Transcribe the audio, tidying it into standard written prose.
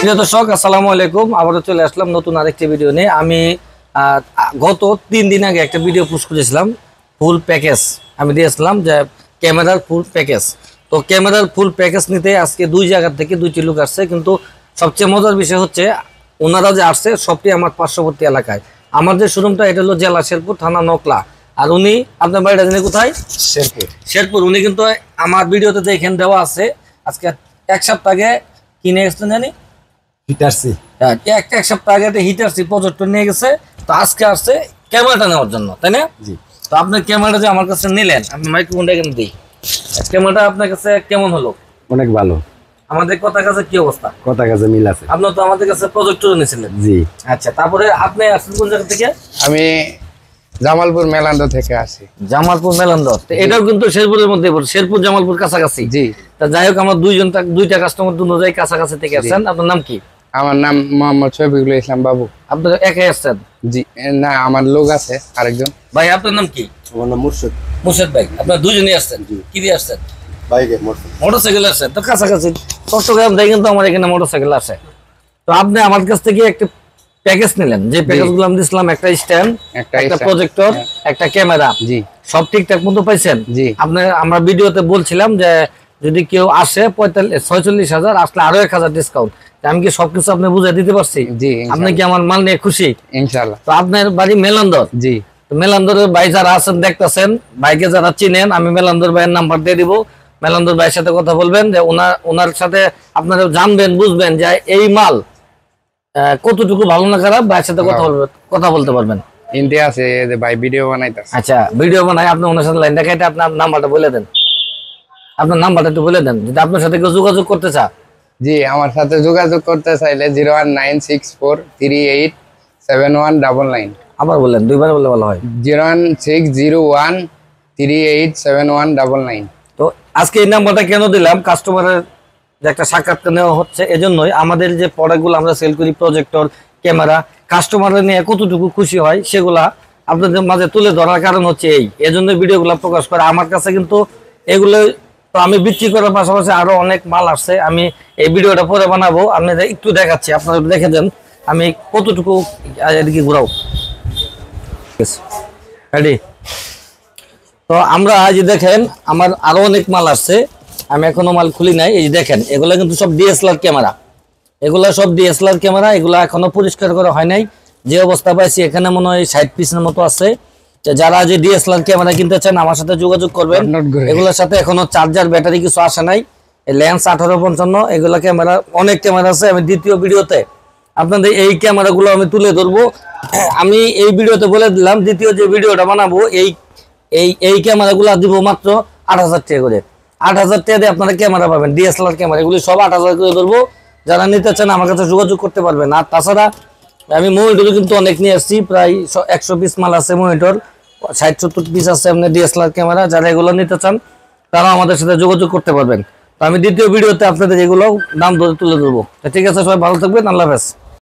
প্রিয় দর্শক আসসালামু আলাইকুম, আবারও চলে আসলাম নতুন আরেকটি ভিডিও নিয়ে। আমি গত 3 দিন আগে একটা ভিডিও পোস্ট করেছিলাম, ফুল প্যাকেজ আমি দিয়েছিলাম যে ক্যামেরার ফুল প্যাকেজ। তো ক্যামেরার ফুল প্যাকেজ নিতে আজকে 2 জায়গা থেকে 2টি লোক আসছে, কিন্তু সবচেয়ে মজার বিষয় হচ্ছে ওনারা যে আসছে সবটি আমার পার্শ্ববর্তী এলাকায়। আমার যে শোরুমটা এটা হলো জেলা শেরপুর, থানা নকলা। আর উনি আপনার বাড়িটা জানি কোথায়? শেরপুর। উনি কিন্তু আমার ভিডিওতে দেখেন দেওয়া আছে আজকে 1 সপ্তাহ আগে কিনে গেছেন জানি হিটারসি, এক সপ্তাহ আগে হিটারসি প্রজেক্টর নিয়ে গেছে। তো আজকে আসছে ক্যামেরাটা নেওয়ার জন্য, তাই না? তো আপনার ক্যামেরাটা যে আমার কাছে নিলেন, আপনি মাইক্রোফোনটা এখানে দিই, ক্যামেরাটা আপনার কাছে কেমন হলো? অনেক ভালো। আমাদের কথা কাছে কি অবস্থা? কথা কাছে মিল আছে। আপনি তো আমাদের কাছে প্রজেক্টর নিয়েছিলেন। জি আচ্ছা, তারপরে আপনি আসছেন কোন জায়গা থেকে? আমি জামালপুর মেলান্দ থেকে আসি। জামালপুর মেলান্দ, এটাও কিন্তু শেরপুরের মধ্যে পড়ে, শেরপুর জামালপুর কাছাকাছি। জি। তা যাই হোক, আমার দুইটা কাস্টমার দুই কাছাকাছি থেকে আসছেন। আপনার নাম কি? আমার নাম মোহাম্মদ শফিকুল ইসলাম বাবু। আপনি একাই আসছেন? জি না, আমার লোক আছে আরেকজন। ভাই আপনার নাম কি? আমার নাম মুর্শিদ। মুর্শিদ ভাই, আপনার দুজনেই আসছেন? কি দিয়ে আসছেন? বাইকে মোটরসাইকেল আসছেন? তো কাছাকাছি চট্টগ্রাম থেকে কিন্তু আমার এখানে মোটরসাইকেল আসে। তো আপনি আমার কাছ থেকে একটা প্যাকেজ নিলেন, যে প্যাকেজগুলো আমি দিয়েছিলাম, একটা স্ট্যান্ড, একটা প্রজেক্টর, একটা ক্যামেরা, জি সব ঠিকঠাক মতো পাইছেন? জি। আমরা ভিডিওতে বলছিলাম যে যদি কেউ আসে 46,000 আসলে আরো 1,000 ডিসকাউন্ট। আমি কি সবকিছু আপনি বুঝাই দিতে পারছি? জি। আপনি কি আমার মাল নিয়ে খুশি? ইনশাআল্লাহ। তো আপনার বাড়ি মেলান্দর? জি। তো মেলান্দরের ভাই যারা আছেন দেখতেছেন, ভাইকে যারা চিনেন, আমি মেলান্দর ভাইয়ের নাম্বার দিয়ে দিব। মেলান্দর ভাইয়ের সাথে কথা বলবেন, যে ওনার সাথে আপনারা জানবেন, বুঝবেন যে এই মাল কতটুকু ভালো না খারাপ, ভাইয়ের সাথে কথা বলতে পারবেন। ইন্ডিয়া আছে যে ভাই ভিডিও বানাইতাছে। আচ্ছা, ভিডিও বানাই, আপনি ওনার সাথে লাইন দেখাইতে আপনার নাম্বারটা বলে দেন। আপনার নাম্বারটা একটু বলে দেন, যদি আপনার সাথে কেউ যোগাযোগ করতে চায়। জি, আমার সাথে যোগাযোগ করতে চাইলে 01964387199। আবার বললেন, দুইবার বললে ভালো হয়। 01601387199। তো আজকে এই নাম্বারটা কেন দিলাম, কাস্টমারের যে একটা সাক্ষাৎকার নেওয়া হচ্ছে, এজন্যই। আমাদের যে প্রোডাক্টগুলো আমরা সেল করি, প্রজেক্টর, ক্যামেরা, কাস্টমাররা নিয়ে কতটুকু খুশি হয় সেগুলা আপনাদের মাঝে তুলে ধরার কারণ হচ্ছে এজন্য ভিডিওগুলো প্রকাশ করে। আমার কাছে কিন্তু এগুলো তো আমি বিক্রি করার পাশাপাশি আরো অনেক মাল আসছে, আমি এই ভিডিওটা পরে বানাবো, আপনাদের একটু দেখাচ্ছি, আপনারা দেখে দেন আমি কতটুকু। এদিকে ঘুরাও, রেডি? তো আমরা আজ দেখেন আমার আরো অনেক মাল আসছে, আমি এখনো মাল খুলি নাই। এই যে দেখেন, এগুলা কিন্তু সব ডিএসএলআর ক্যামেরা, এগুলা সব ডিএসএলআর ক্যামেরা, এগুলা এখনো পরিষ্কার করা হয় নাই। যে অবস্থা পাইছি এখানে মনে হয় 60 পিসের মতো আছে। যারা যে ডিএসএলআর ক্যামেরা কিনতে চান আমার সাথে যোগাযোগ করবেন। এগুলোর সাথে এখনো চার্জার, ব্যাটারি কিছু আসে নাই। লেন্স 1855, এগুলা ক্যামেরা, অনেক ক্যামেরা আছে। আমি দ্বিতীয় ভিডিওতে আপনাদের এই ক্যামেরাগুলো আমি তুলে ধরবো। আমি এই ভিডিওতে বলে দিলাম, দ্বিতীয় যে ভিডিওটা বানাবো এই ক্যামেরাগুলো দিব মাত্র 8,000 টাকা করে। 8,000 টাকা দিয়ে আপনারা ক্যামেরা পাবেন, ডিএসএলআর ক্যামেরা, এগুলি সব 8,000 করে ধরবো। যারা নিতে চান আমার কাছে যোগাযোগ করতে পারবেন। আর তাছাড়া আমি মনিটর কিন্তু অনেক নিয়ে আসছি, প্রায় 100 পিস মাল আছে মনিটর, 60-70 পিস আছে আপনার ডিএসএলআর ক্যামেরা। যারা এগুলো নিতে চান তারা আমাদের সাথে যোগাযোগ করতে পারবেন। তো আমি দ্বিতীয় ভিডিওতে আপনাদের এগুলো দাম ধরে তুলে ধরবো। ঠিক আছে, সবাই ভালো থাকবেন, আল্লাহ হাফেজ।